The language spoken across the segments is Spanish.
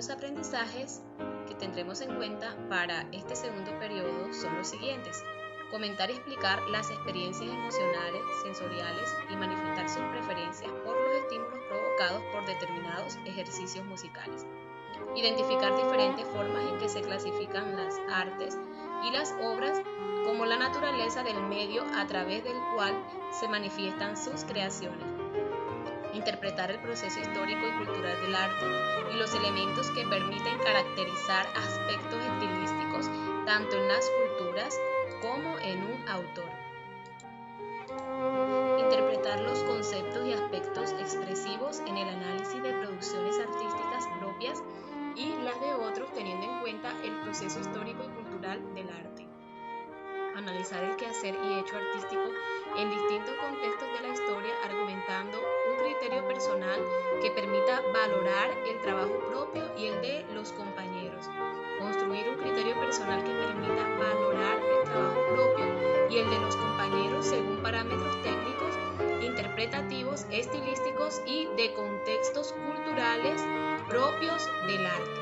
Los aprendizajes que tendremos en cuenta para este segundo periodo son los siguientes: comentar y explicar las experiencias emocionales, sensoriales y manifestar sus preferencias por los estímulos provocados por determinados ejercicios musicales. Identificar diferentes formas en que se clasifican las artes y las obras como la naturaleza del medio a través del cual se manifiestan sus creaciones. Interpretar el proceso histórico y cultural del arte y los elementos que permiten caracterizar aspectos estilísticos tanto en las culturas como en un autor. Interpretar los conceptos y aspectos expresivos en el análisis de producciones artísticas propias y las de otros, teniendo en cuenta el proceso histórico y cultural del arte. Analizar el quehacer y hecho artístico en distintos contextos de la historia, argumentando un criterio personal que permita valorar el trabajo propio y el de los compañeros. Construir un criterio personal que permita valorar el trabajo propio y el de los compañeros según parámetros técnicos, interpretativos, estilísticos y de contextos culturales propios del arte.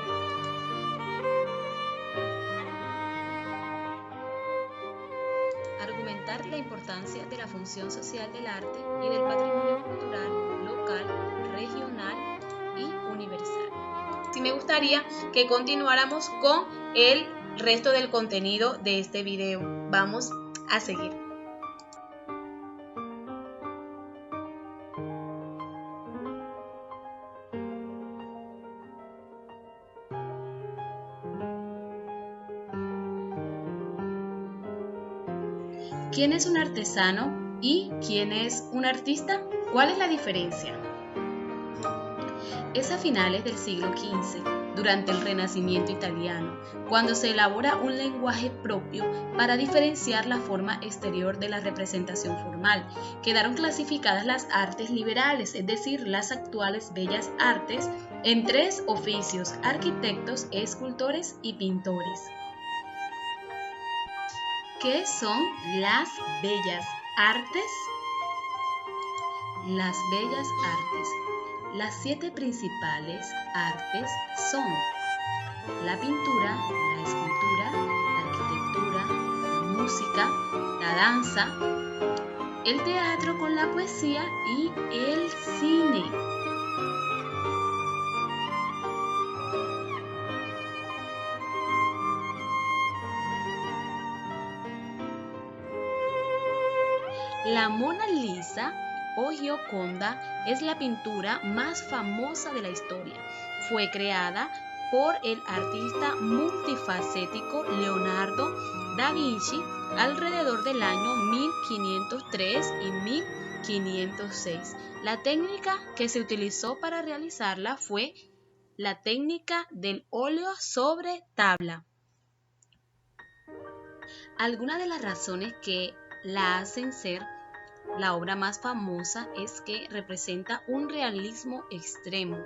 Argumentar la importancia de la función social del arte y del patrimonio cultural local, regional y universal. Sí, me gustaría que continuáramos con el resto del contenido de este video. Vamos a seguir. ¿Quién es un artesano y quién es un artista? ¿Cuál es la diferencia? Es a finales del siglo XV, durante el Renacimiento italiano, cuando se elabora un lenguaje propio para diferenciar la forma exterior de la representación formal. Quedaron clasificadas las artes liberales, es decir, las actuales bellas artes, en tres oficios: arquitectos, escultores y pintores. ¿Qué son las bellas artes? Las bellas artes. Las 7 principales artes son la pintura, la escultura, la arquitectura, la música, la danza, el teatro con la poesía y el cine. La Mona Lisa o Gioconda es la pintura más famosa de la historia. Fue creada por el artista multifacético Leonardo da Vinci alrededor del año 1503 y 1506. La técnica que se utilizó para realizarla fue la técnica del óleo sobre tabla. Algunas de las razones que la hacen ser la obra más famosa es que representa un realismo extremo,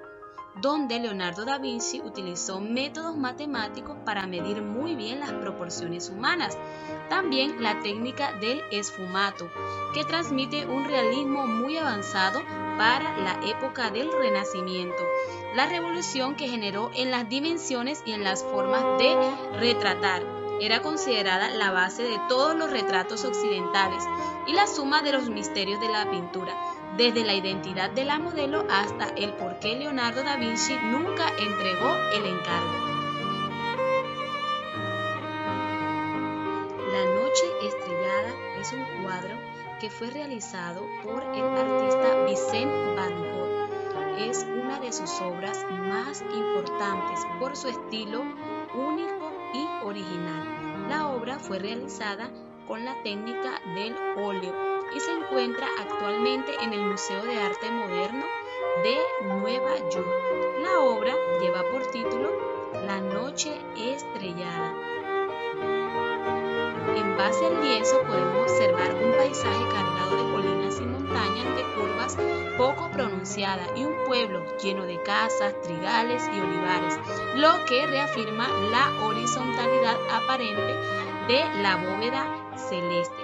donde Leonardo da Vinci utilizó métodos matemáticos para medir muy bien las proporciones humanas. También la técnica del esfumato, que transmite un realismo muy avanzado para la época del Renacimiento. La revolución que generó en las dimensiones y en las formas de retratar. Era considerada la base de todos los retratos occidentales y la suma de los misterios de la pintura, desde la identidad de la modelo hasta el por qué Leonardo da Vinci nunca entregó el encargo. La Noche Estrellada es un cuadro que fue realizado por el artista Vincent van Gogh. Es una de sus obras más importantes por su estilo único y original. La obra fue realizada con la técnica del óleo y se encuentra actualmente en el Museo de Arte Moderno de Nueva York. La obra lleva por título La Noche Estrellada. En base al lienzo podemos observar un paisaje cargado de colinas y montañas de curvas poco pronunciadas y un pueblo lleno de casas, trigales y olivares, lo que reafirma la horizontalidad aparente de la bóveda celeste.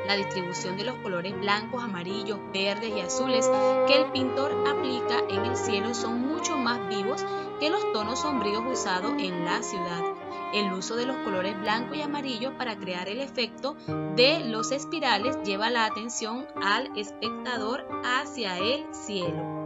La distribución de los colores blancos, amarillos, verdes y azules que el pintor aplica en el cielo son mucho más vivos que los tonos sombríos usados en la ciudad. El uso de los colores blanco y amarillo para crear el efecto de los espirales lleva la atención al espectador hacia el cielo.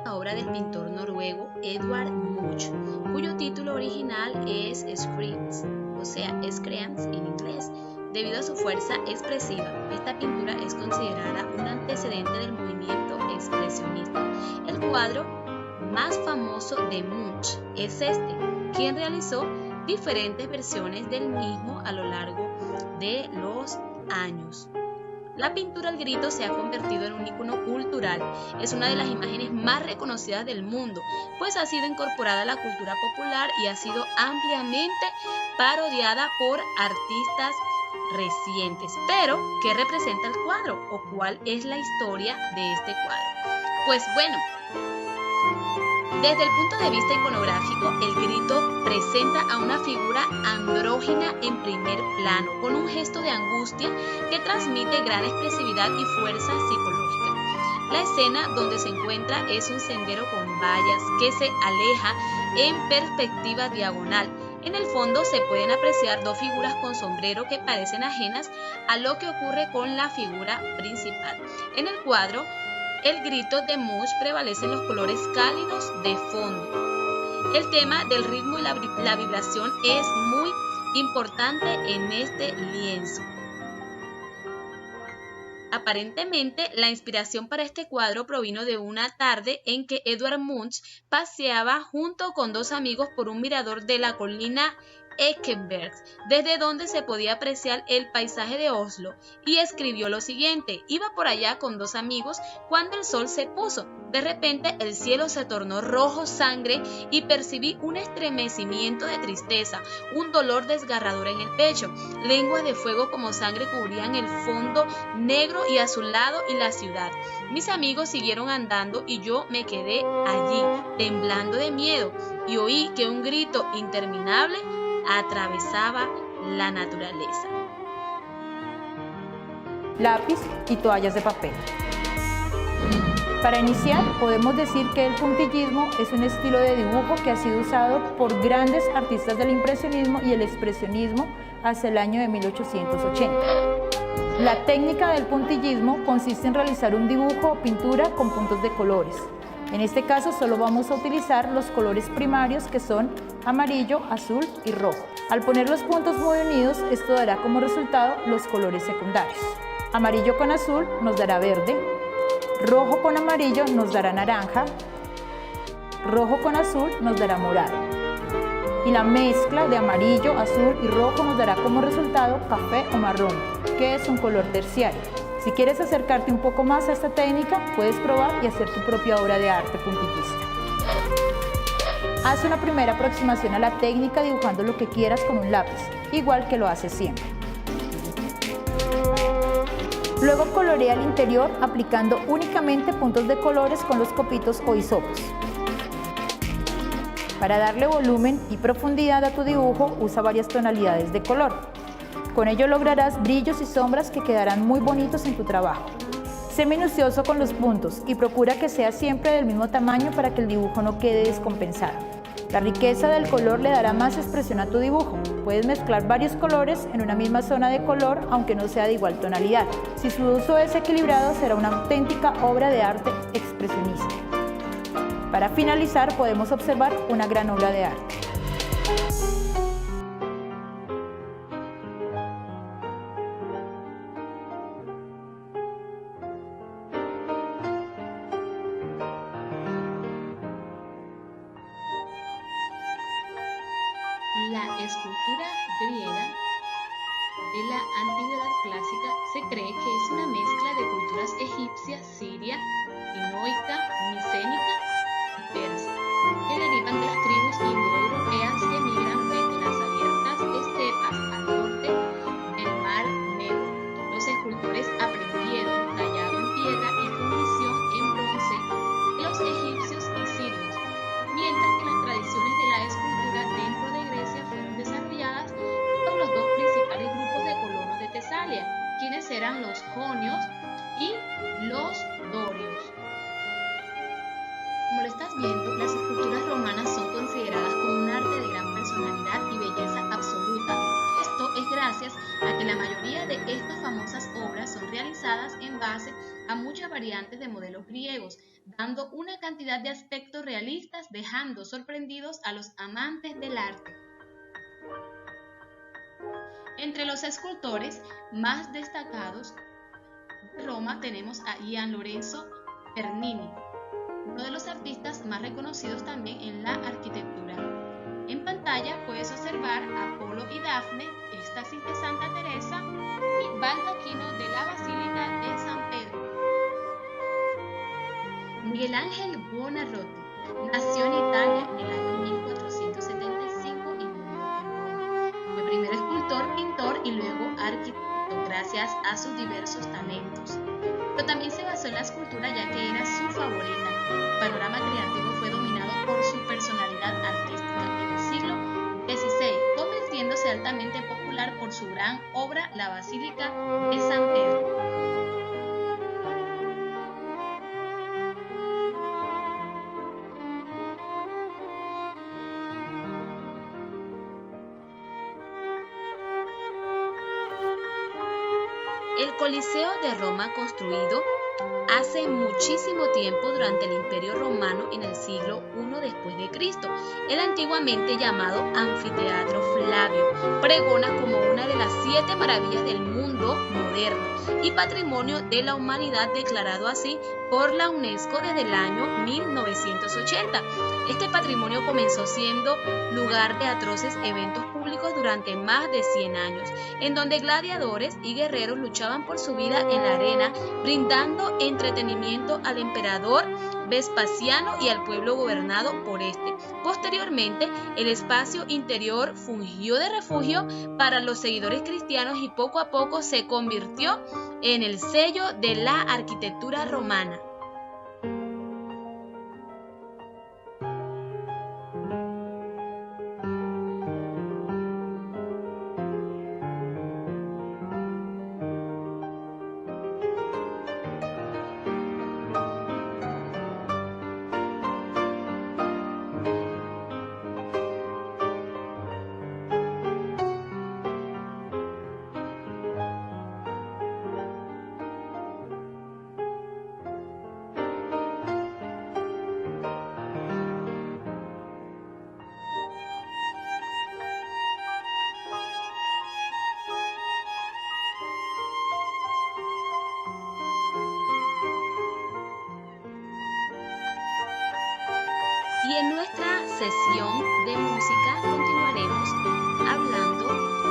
La obra del pintor noruego Edvard Munch, cuyo título original es Screams, o sea, Screams en inglés. Debido a su fuerza expresiva, esta pintura es considerada un antecedente del movimiento expresionista. El cuadro más famoso de Munch es este, quien realizó diferentes versiones del mismo a lo largo de los años. La pintura al grito se ha convertido en un ícono cultural. Es una de las imágenes más reconocidas del mundo, pues ha sido incorporada a la cultura popular y ha sido ampliamente parodiada por artistas recientes. Pero, ¿qué representa el cuadro o cuál es la historia de este cuadro? Pues bueno, desde el punto de vista iconográfico, el grito presenta a una figura andrógina en primer plano, con un gesto de angustia que transmite gran expresividad y fuerza psicológica. La escena donde se encuentra es un sendero con vallas que se aleja en perspectiva diagonal. En el fondo se pueden apreciar dos figuras con sombrero que parecen ajenas a lo que ocurre con la figura principal. En el cuadro, el grito de Munch prevalecen los colores cálidos de fondo. El tema del ritmo y la vibración es muy importante en este lienzo. Aparentemente, la inspiración para este cuadro provino de una tarde en que Edvard Munch paseaba junto con dos amigos por un mirador de la colina Ekeberg, desde donde se podía apreciar el paisaje de Oslo, y escribió lo siguiente: iba por allá con dos amigos cuando el sol se puso. De repente el cielo se tornó rojo sangre y percibí un estremecimiento de tristeza, un dolor desgarrador en el pecho. Lenguas de fuego como sangre cubrían el fondo negro y azulado y la ciudad. Mis amigos siguieron andando y yo me quedé allí, temblando de miedo, y oí que un grito interminable atravesaba la naturaleza. Lápiz y toallas de papel. Para iniciar, podemos decir que el puntillismo es un estilo de dibujo que ha sido usado por grandes artistas del impresionismo y el expresionismo hasta el año de 1880. La técnica del puntillismo consiste en realizar un dibujo o pintura con puntos de colores. En este caso solo vamos a utilizar los colores primarios, que son amarillo, azul y rojo. Al poner los puntos muy unidos, esto dará como resultado los colores secundarios. Amarillo con azul nos dará verde, rojo con amarillo nos dará naranja, rojo con azul nos dará morado. Y la mezcla de amarillo, azul y rojo nos dará como resultado café o marrón, que es un color terciario. Si quieres acercarte un poco más a esta técnica, puedes probar y hacer tu propia obra de arte puntillista. Haz una primera aproximación a la técnica dibujando lo que quieras con un lápiz, igual que lo haces siempre. Luego colorea el interior aplicando únicamente puntos de colores con los copitos o hisopos. Para darle volumen y profundidad a tu dibujo, usa varias tonalidades de color. Con ello lograrás brillos y sombras que quedarán muy bonitos en tu trabajo. Sé minucioso con los puntos y procura que sea siempre del mismo tamaño para que el dibujo no quede descompensado. La riqueza del color le dará más expresión a tu dibujo. Puedes mezclar varios colores en una misma zona de color, aunque no sea de igual tonalidad. Si su uso es equilibrado, será una auténtica obra de arte expresionista. Para finalizar, podemos observar una gran obra de arte. La escultura griega de la antigüedad clásica se cree que es una mezcla de culturas egipcia, siria, minoica, micénica y persa, que derivan de las tribus indoeuropeas que emigran desde las abiertas estepas al norte del Mar Negro. Los escultores aprendieron tallado en piedra y fundición en bronce de los egipcios y sirios, mientras que las tradiciones de la escultura dentro de Grecia fueron desarrolladas por los dos principales grupos de colonos de Tesalia, quienes eran los jonios y los a que la mayoría de estas famosas obras son realizadas en base a muchas variantes de modelos griegos, dando una cantidad de aspectos realistas, dejando sorprendidos a los amantes del arte. Entre los escultores más destacados de Roma tenemos a Gian Lorenzo Bernini, uno de los artistas más reconocidos también en la arquitectura. En pantalla puedes observar a Apolo y Dafne, Éxtasis de Santa Teresa y Baldaquino de la Basílica de San Pedro. Miguel Ángel Buonarroti nació en Italia en el año 1475 y murió en Roma. Fue primero escultor, pintor y luego arquitecto, gracias a sus diversos talentos. Pero también se basó en la escultura ya que era su favorita. El panorama creativo fue dominado por su personalidad artística en el siglo XVI, convirtiéndose altamente popular por su gran obra La Basílica de San Pedro. El Coliseo de Roma, construido hace muchísimo tiempo durante el Imperio Romano en el siglo I después de Cristo, el antiguamente llamado Anfiteatro Flavio, pregona como una de las 7 maravillas del mundo moderno y patrimonio de la humanidad, declarado así por la UNESCO desde el año 1980. Este patrimonio comenzó siendo lugar de atroces eventos públicos durante más de 100 años, en donde gladiadores y guerreros luchaban por su vida en la arena, brindando entretenimiento al emperador Vespasiano y al pueblo gobernado por este. Posteriormente, el espacio interior fungió de refugio para los seguidores cristianos y poco a poco se convirtió en el sello de la arquitectura romana. Y en nuestra sesión de música continuaremos hablando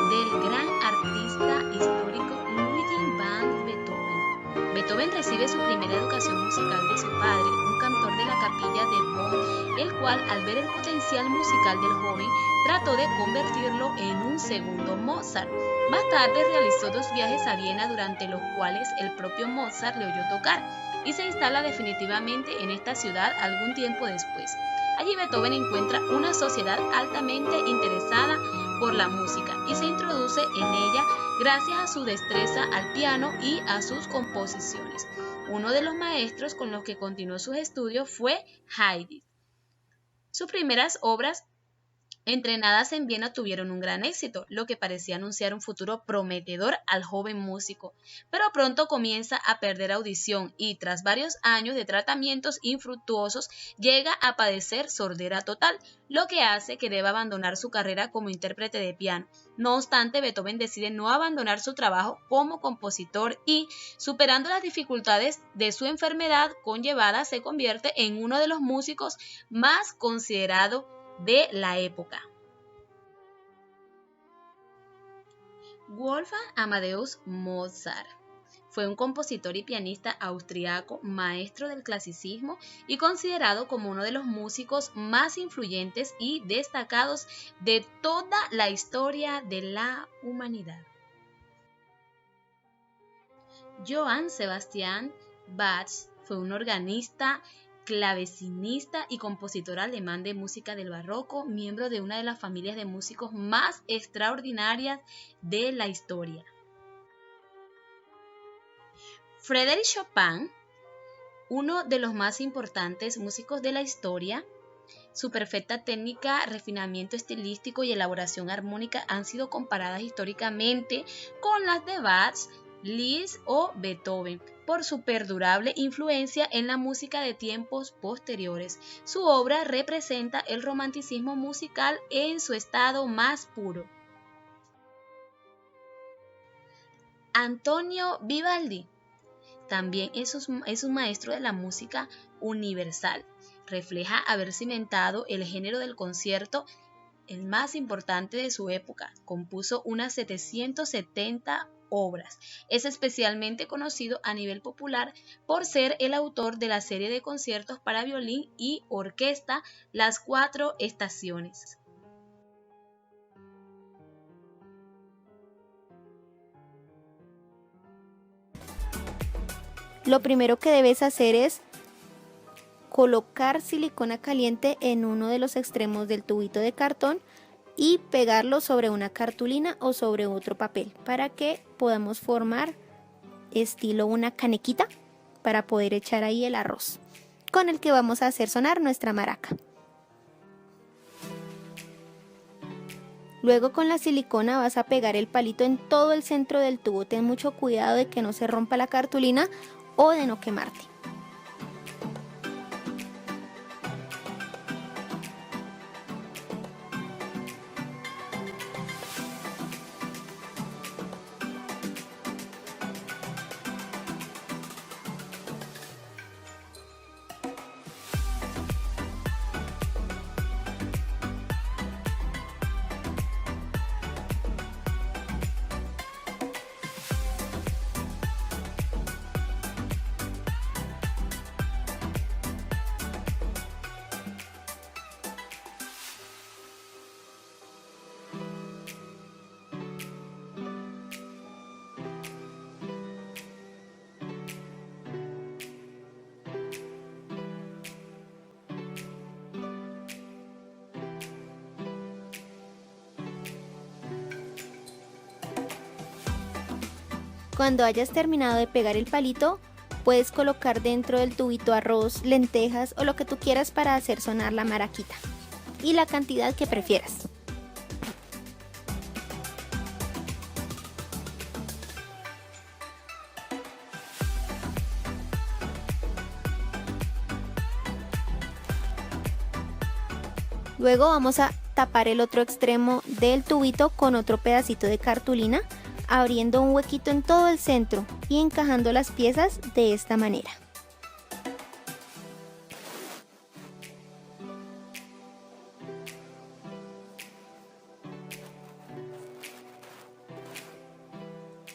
del gran artista histórico Ludwig van Beethoven. Beethoven recibe su primera educación musical de su padre, un cantor de la capilla de Bonn, el cual, al ver el potencial musical del joven, trató de convertirlo en un segundo Mozart. Más tarde realizó 2 viajes a Viena, durante los cuales el propio Mozart le oyó tocar, y se instala definitivamente en esta ciudad algún tiempo después. Allí Beethoven encuentra una sociedad altamente interesada por la música y se introduce en ella gracias a su destreza al piano y a sus composiciones. Uno de los maestros con los que continuó sus estudios fue Haydn. Sus primeras obras entrenadas en Viena tuvieron un gran éxito, lo que parecía anunciar un futuro prometedor al joven músico, pero pronto comienza a perder audición y, tras varios años de tratamientos infructuosos, llega a padecer sordera total, lo que hace que deba abandonar su carrera como intérprete de piano. No obstante, Beethoven decide no abandonar su trabajo como compositor y, superando las dificultades de su enfermedad conllevada, se convierte en uno de los músicos más considerados de la época. Wolfgang Amadeus Mozart fue un compositor y pianista austriaco, maestro del clasicismo y considerado como uno de los músicos más influyentes y destacados de toda la historia de la humanidad. Johann Sebastian Bach fue un organista, clavecinista y compositor alemán de música del barroco, miembro de una de las familias de músicos más extraordinarias de la historia. Frédéric Chopin, uno de los más importantes músicos de la historia, Su perfecta técnica, refinamiento estilístico y elaboración armónica han sido comparadas históricamente con las de Bach, Liszt o Beethoven, por su perdurable influencia en la música de tiempos posteriores. Su obra representa el romanticismo musical en su estado más puro. Antonio Vivaldi también es un maestro de la música universal. Refleja haber cimentado el género del concierto, el más importante de su época. Compuso unas 770 obras. Es especialmente conocido a nivel popular por ser el autor de la serie de conciertos para violín y orquesta Las Cuatro Estaciones. Lo primero que debes hacer es colocar silicona caliente en uno de los extremos del tubito de cartón y pegarlo sobre una cartulina o sobre otro papel para que podamos formar estilo una canequita para poder echar ahí el arroz con el que vamos a hacer sonar nuestra maraca. Luego con la silicona vas a pegar el palito en todo el centro del tubo. Ten mucho cuidado de que no se rompa la cartulina o de no quemarte. Cuando hayas terminado de pegar el palito, puedes colocar dentro del tubito arroz, lentejas o lo que tú quieras para hacer sonar la maraquita y la cantidad que prefieras. Luego vamos a tapar el otro extremo del tubito con otro pedacito de cartulina, abriendo un huequito en todo el centro y encajando las piezas de esta manera.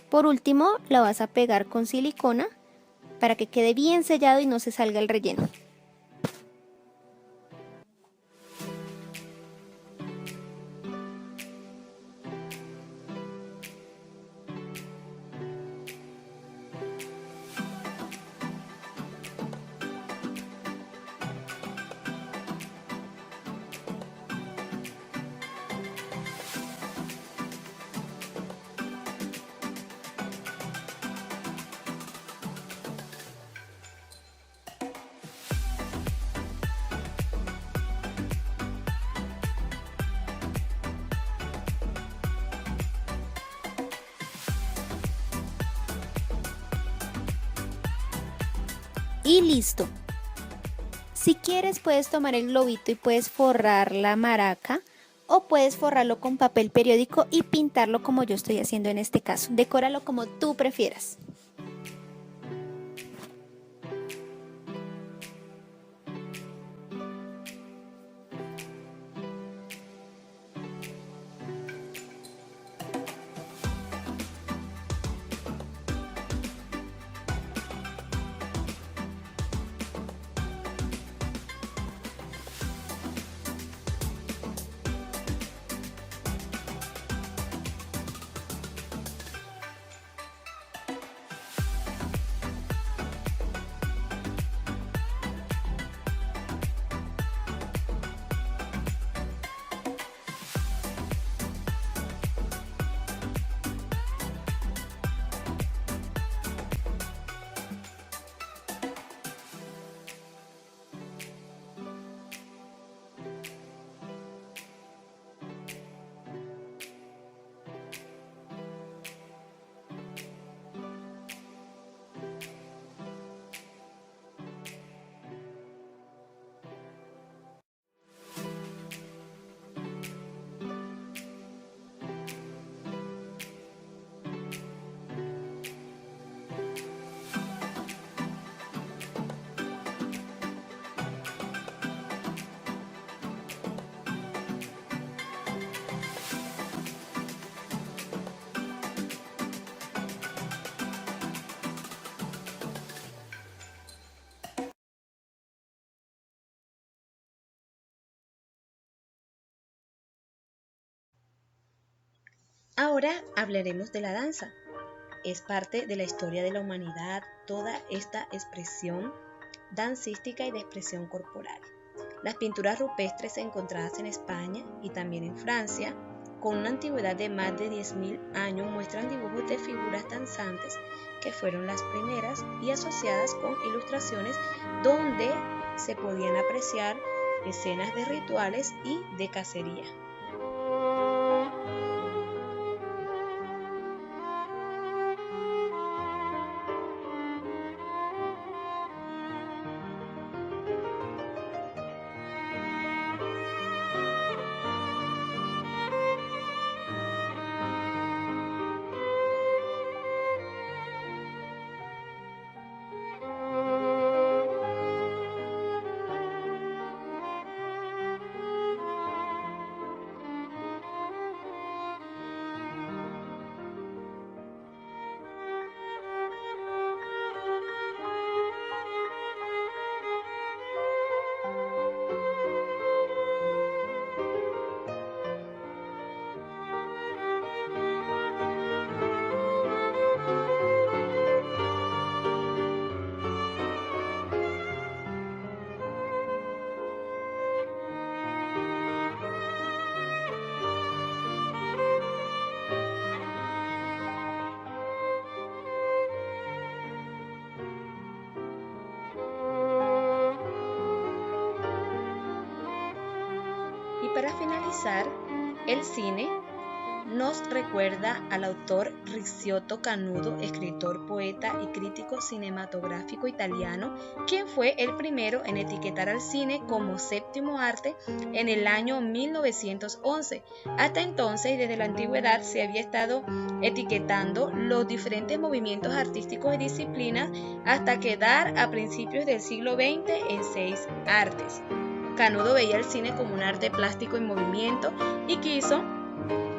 Por último, la vas a pegar con silicona para que quede bien sellado y no se salga el relleno. Y listo. Si quieres puedes tomar el globito y puedes forrar la maraca o puedes forrarlo con papel periódico y pintarlo como yo estoy haciendo en este caso. Decóralo como tú prefieras. Ahora hablaremos de la danza. Es parte de la historia de la humanidad toda esta expresión dancística y de expresión corporal. Las pinturas rupestres encontradas en España y también en Francia, con una antigüedad de más de 10.000 años, muestran dibujos de figuras danzantes que fueron las primeras y asociadas con ilustraciones donde se podían apreciar escenas de rituales y de cacería. Y para finalizar, el cine nos recuerda al autor Ricciotto Canudo, escritor, poeta y crítico cinematográfico italiano, quien fue el primero en etiquetar al cine como séptimo arte en el año 1911. Hasta entonces, desde la antigüedad, se había estado etiquetando los diferentes movimientos artísticos y disciplinas hasta quedar a principios del siglo XX en 6 artes. Canudo veía el cine como un arte plástico en movimiento y quiso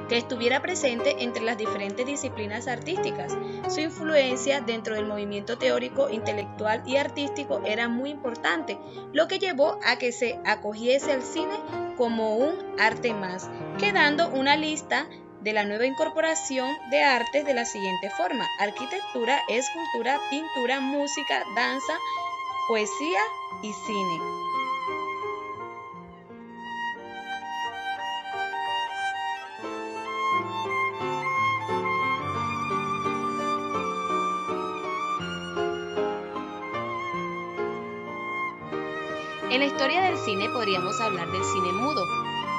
que estuviera presente entre las diferentes disciplinas artísticas. Su influencia dentro del movimiento teórico, intelectual y artístico era muy importante, lo que llevó a que se acogiese al cine como un arte más, quedando una lista de la nueva incorporación de artes de la siguiente forma: arquitectura, escultura, pintura, música, danza, poesía y cine. En la historia del cine podríamos hablar del cine mudo,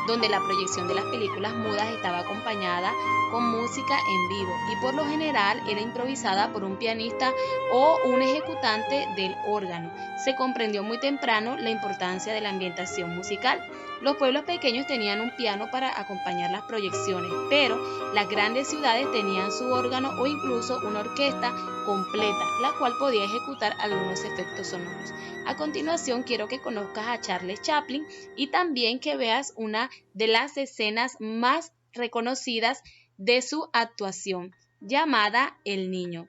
donde la proyección de las películas mudas estaba acompañada con música en vivo y por lo general era improvisada por un pianista o un ejecutante del órgano. Se comprendió muy temprano la importancia de la ambientación musical. Los pueblos pequeños tenían un piano para acompañar las proyecciones, pero las grandes ciudades tenían su órgano o incluso una orquesta completa, la cual podía ejecutar algunos efectos sonoros. A continuación, quiero que conozcas a Charles Chaplin y también que veas una de las escenas más reconocidas de su actuación, llamada El Niño.